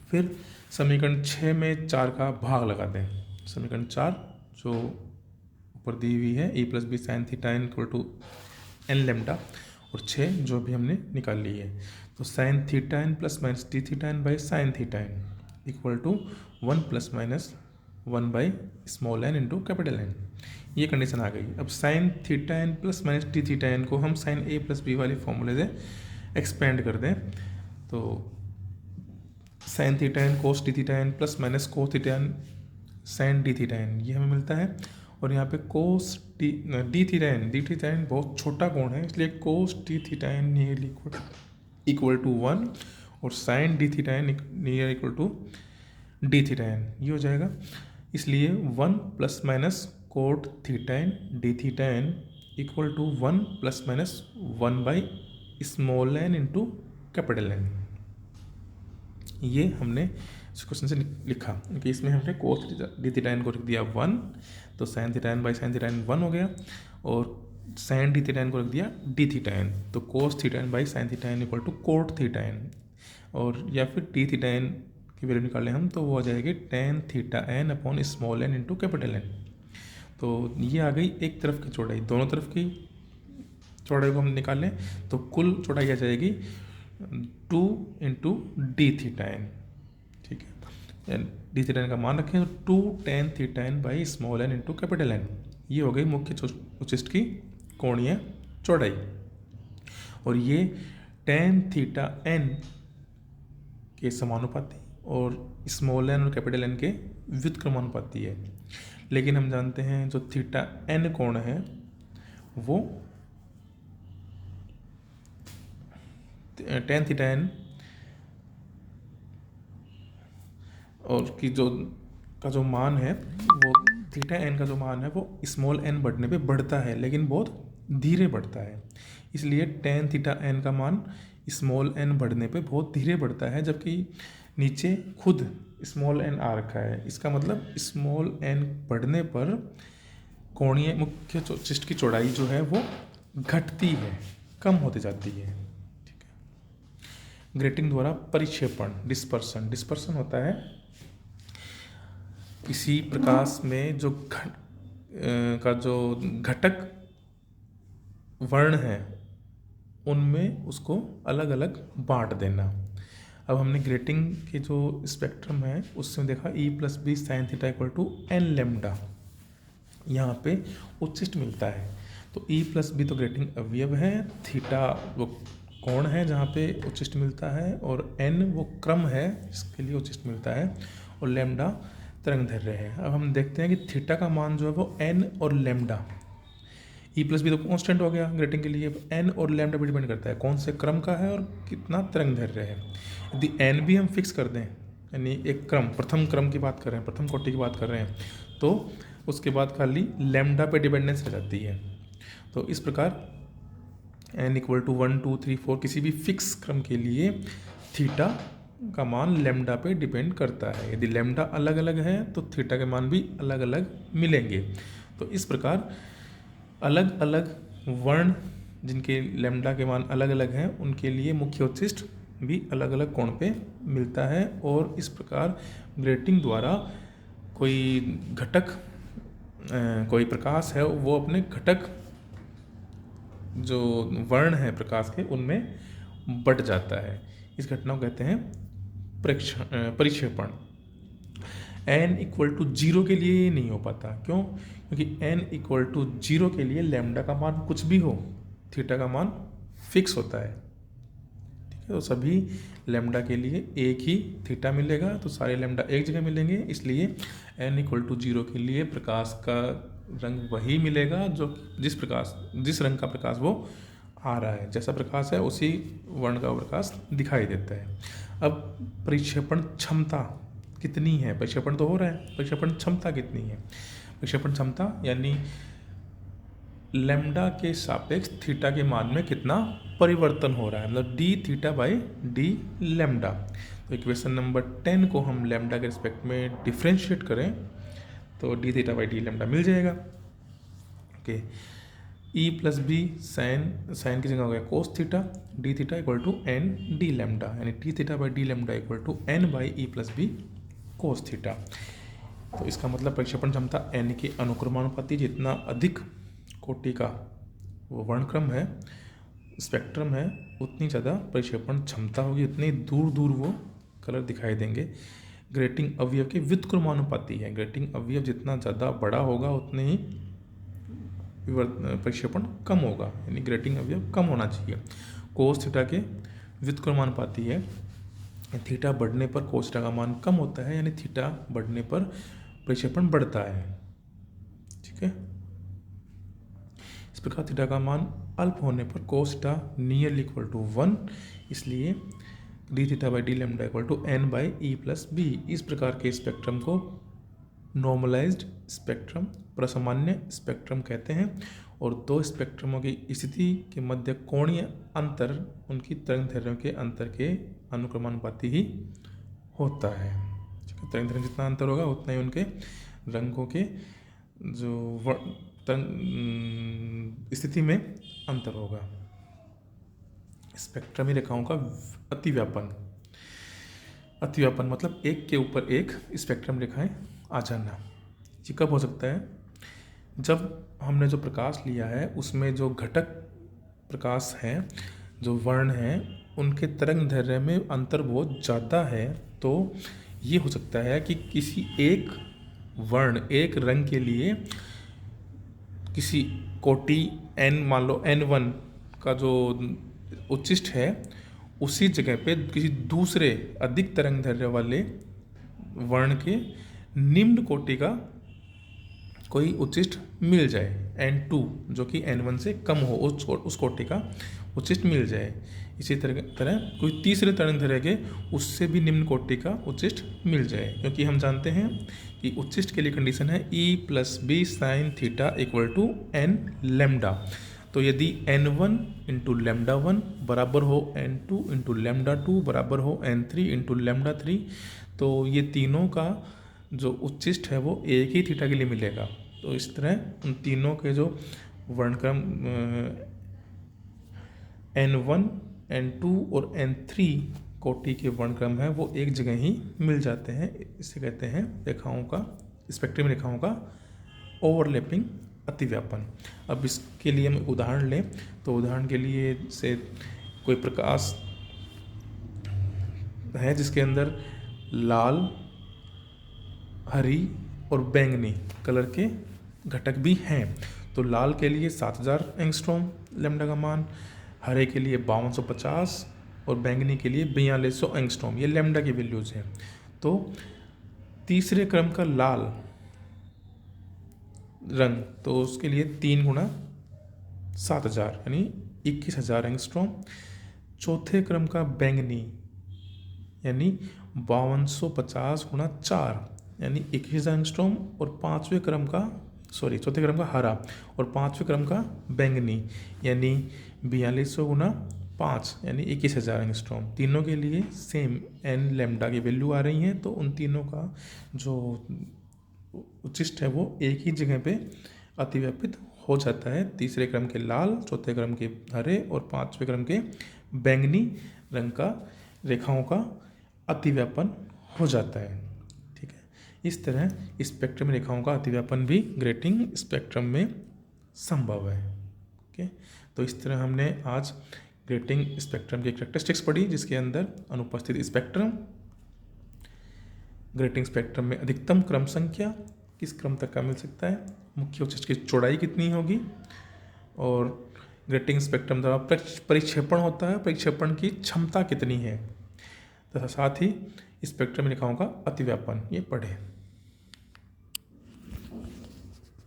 फिर समीकरण 6 में 4 का भाग लगाते हैं। समीकरण 4 जो ऊपर दी हुई है, e plus B sine theta n equal to n lambda, और 6 जो भी हमने निकाल ली है। तो sine theta n plus minus d theta n by sine theta n equal to 1 plus minus 1 by small n into capital N. ये condition आ गई। अब sine theta n plus minus d theta n को हम sign ए plus B वाली फॉर्मूले से expand कर दें, तो sine theta n cos d theta n plus minus cos theta n sine d theta n, ये हमें मिलता है। और यहाँ पे कोस डी थीटा एन बहुत छोटा कोण है, इसलिए cos d theta n nearly equal to 1 और sine d theta n near equal to d theta n, ये हो जाएगा। इसलिए 1 plus minus cot theta n d theta n equal to 1 plus minus 1 by small n into capital N. ये हमने इस question से लिखा कि इसमें हमने कोस डी थीटा एन को रख दिया 1, तो sine theta n by sine theta n 1 हो गया, और साइन डी थीटा एन को रख दिया डी थीटा एन, तो cos theta n by sine theta n equal to cot theta n. और या फिर डी थीटा एन की वैल्यू निकालें हम, तो वो आ जाएगी tan theta n upon small n into capital N. तो ये आ गई एक तरफ की चौड़ाई। दोनों तरफ की चौड़ाई को हम निकालें तो कुल चौड़ाई आ जाएगी 2 इंटू डी थीटा एन, ठीक है। डी थीटा एन का मान रखें तो 2 tan theta n by small n into capital N. ये हो गई मुख्य उचिष्ट की कोणीय चौड़ाई। और ये टेन थीटा एन के समानुपाती और स्मॉल एन और कैपिटल एन के व्युत्क्रमानुपाती है। लेकिन हम जानते हैं जो थीटा एन कोण है वो टेन थीटा एन और की जो मान है वो थीटा एन का जो मान है वो स्मॉल एन बढ़ने पे बढ़ता है, लेकिन बहुत धीरे बढ़ता है। इसलिए टेन थीटा एन का मान स्मॉल एन बढ़ने पे बहुत धीरे बढ़ता है, जबकि नीचे खुद स्मॉल एन आ रखा है। इसका मतलब स्मॉल एन बढ़ने पर कोणीय मुख्य उचिष्ट की चौड़ाई जो है वो घटती है, कम होती जाती है, ठीक है। ग्रेटिंग द्वारा परिक्षेपण, डिस्पर्सन होता है किसी प्रकाश में जो घटक वर्ण है उनमें उसको अलग अलग बांट देना। अब हमने ग्रेटिंग के जो स्पेक्ट्रम है उससे देखा e plus B sine theta equal to n lambda, यहाँ पे उच्चिष्ट मिलता है। तो e प्लस बी तो ग्रेटिंग अवयव है, थीटा वो कोण है जहाँ पे उच्चिष्ट मिलता है, और n वो क्रम है जिसके लिए उच्चिष्ट मिलता है, और लेमडा तरंगदैर्घ्य है। अब हम देखते हैं कि थीटा का मान जो है वो n और लेमडा, ई प्लस बी तो कांस्टेंट हो गया ग्रेटिंग के लिए, एन और लैम्डा पे डिपेंड करता है कौन से क्रम का है और कितना तरंगदैर्घ्य है। यदि एन भी हम फिक्स कर दें, यानी एक क्रम प्रथम क्रम की बात कर रहे हैं, प्रथम कोटि की बात कर रहे हैं, तो उसके बाद खाली लैम्डा पे डिपेंडेंस रह जाती है। तो इस प्रकार एन इक्वल टू 1 2 3 4 किसी भी फिक्स क्रम के लिए थीटा का मान लैम्डा पे डिपेंड करता है। यदि लैम्डा अलग अलग है तो थीटा के मान भी अलग अलग मिलेंगे। तो इस प्रकार अलग अलग वर्ण जिनके लैम्डा के मान अलग अलग हैं उनके लिए मुख्य उच्चिष्ट भी अलग अलग कोण पे मिलता है। और इस प्रकार ग्रेटिंग द्वारा कोई घटक कोई प्रकाश है वो अपने घटक जो वर्ण है प्रकाश के उनमें बट जाता है। इस घटना को कहते हैं परिक्षेपण। n इक्वल टू 0 के लिए ये नहीं हो पाता। क्यों? क्योंकि n इक्वल टू 0 के लिए लैम्डा का मान कुछ भी हो, थीटा का मान फिक्स होता है, ठीक है। तो सभी लैम्डा के लिए एक ही थीटा मिलेगा, तो सारे लैम्डा एक जगह मिलेंगे। इसलिए n इक्वल टू 0 के लिए प्रकाश का रंग वही मिलेगा जो जिस रंग का प्रकाश वो आ रहा है, जैसा प्रकाश है उसी वर्ण का प्रकाश दिखाई देता है। अब परिक्षेपण क्षमता कितनी है? परिक्षेपण तो हो रहा है, परिक्षेपण क्षमता कितनी है? परिक्षेपण क्षमता यानी लैम्डा के सापेक्ष थीटा के मान में कितना परिवर्तन हो रहा है, मतलब D theta by d lambda. तो इक्वेशन नंबर 10 को हम लैम्डा के रिस्पेक्ट में डिफ्रेंशिएट करें तो d theta by d lambda मिल जाएगा। Okay, E plus B sine की जगह हो गया cos theta, d theta equal to N d lambda, यानी d theta by d lambda equal to N by E plus B cos theta. तो इसका मतलब प्रक्षेपण क्षमता एन के अनुक्रमानुपाती, जितना अधिक कोटि का वो वर्णक्रम है, स्पेक्ट्रम है, उतनी ज़्यादा प्रक्षेपण क्षमता होगी, उतनी दूर दूर वो कलर दिखाई देंगे। ग्रेटिंग अवयव के व्युत्क्रमानुपाती है, ग्रेटिंग अवयव जितना ज़्यादा बड़ा होगा उतने ही प्रक्षेपण कम होगा, यानी ग्रेटिंग अवयव कम होना चाहिए। कोस थीटा के व्युत्क्रमानुपाती है, थीटा बढ़ने पर कोस थीटा का मान कम होता है, यानी थीटा बढ़ने पर प्रक्षेपण बढ़ता है। ठीक है, इस प्रकार थीटा का मान अल्प होने पर cos theta nearly equal to 1, इसलिए d theta by d lambda equal to N by E plus b. इस प्रकार के स्पेक्ट्रम को नॉर्मलाइज्ड स्पेक्ट्रम, प्रसामान्य स्पेक्ट्रम कहते हैं। और दो स्पेक्ट्रमों की स्थिति के मध्य कोणीय अंतर उनकी तरंगदैर्घ्यों के अंतर के अनुक्रमानुपाती ही होता है। तरंगदैर्घ्य जितना अंतर होगा उतना ही उनके रंगों के जो स्थिति में अंतर होगा। स्पेक्ट्रमी रेखाओं का अतिव्यापन, अतिव्यापन मतलब एक के ऊपर एक स्पेक्ट्रम रेखाएं आ जाना। ये कब हो सकता है? जब हमने जो प्रकाश लिया है उसमें जो घटक प्रकाश हैं, जो वर्ण हैं, उनके तरंगदैर्घ्य में अंतर बहुत ज़्यादा है, तो ये हो सकता है कि किसी एक वर्ण, एक रंग के लिए किसी कोटि n, मान लो n1 का जो उच्चिष्ट है, उसी जगह पे किसी दूसरे अधिक तरंगदैर्घ्य वाले वर्ण के निम्न कोटि का कोई उच्चिष्ट मिल जाए, n2 जो कि n1 से कम हो, उस कोटि का उच्चिष्ट मिल जाए। इसी तरह कोई तीसरे तरंगदैर्घ्य के उससे भी निम्न कोटि का उच्चिष्ट मिल जाए, क्योंकि हम जानते हैं कि उच्चिष्ट के लिए कंडीशन है e plus B sine theta equal to n lambda. तो यदि n1 इंटू लैम्डा 1 बराबर हो n2 इंटू लैम्डा 2 बराबर हो n3 इंटू लैम्डा 3, तो ये तीनों का जो उच्चिष्ट है वो एक ही थीटा के लिए मिलेगा। तो इस तरह उन तीनों के जो वर्णक्रम n1, n2 और n3 कोटि के वर्णक्रम है वो एक जगह ही मिल जाते हैं। इसे कहते हैं रेखाओं का, स्पेक्ट्रम रेखाओं का ओवरलैपिंग अतिव्यापन। अब इसके लिए हम उदाहरण लें, तो उदाहरण के लिए से कोई प्रकाश है जिसके अंदर लाल, हरी और बैंगनी कलर के घटक भी हैं। तो लाल के लिए 7000 एंगस्ट्रॉम लैम्डा का मान, हरे के लिए 5250 और बैंगनी के लिए 4200 एंगस्ट्रॉम, ये लैम्डा की वैल्यूज हैं। तो तीसरे क्रम का लाल रंग, तो उसके लिए 3 गुणा 7000 यानी 21000 एंगस्ट्रॉम। चौथे क्रम का बैंगनी यानी 5250 गुणा 4 यानी 21000 एंगस्ट्रॉम। और चौथे क्रम का हरा और पाँचवें क्रम का बैंगनी यानी 4200 गुणा 5 यानी 21000 एंगस्ट्रॉम। तीनों के लिए सेम एन लैम्डा की वैल्यू आ रही हैं, तो उन तीनों का जो उच्चिष्ट है वो एक ही जगह पे अतिव्यापित हो जाता है। तीसरे क्रम के लाल, चौथे क्रम के हरे और पाँचवें क्रम के बैंगनी रंग का रेखाओं का अतिव्यापन हो जाता है। ठीक है, इस तरह स्पेक्ट्रम रेखाओं का अतिव्यापन भी ग्रेटिंग स्पेक्ट्रम में संभव है। ओके, तो इस तरह हमने आज ग्रेटिंग स्पेक्ट्रम की कैरेक्टरिस्टिक्स पढ़ी, जिसके अंदर अनुपस्थित स्पेक्ट्रम, ग्रेटिंग स्पेक्ट्रम में अधिकतम क्रम संख्या किस क्रम तक का मिल सकता है, मुख्य उच्चिष्ट की चौड़ाई कितनी होगी, और ग्रेटिंग स्पेक्ट्रम द्वारा परिक्षेपण होता है, परिक्षेपण की क्षमता कितनी है, तथा साथ ही स्पेक्ट्रम रेखाओं का अतिव्यापन, ये पढ़े।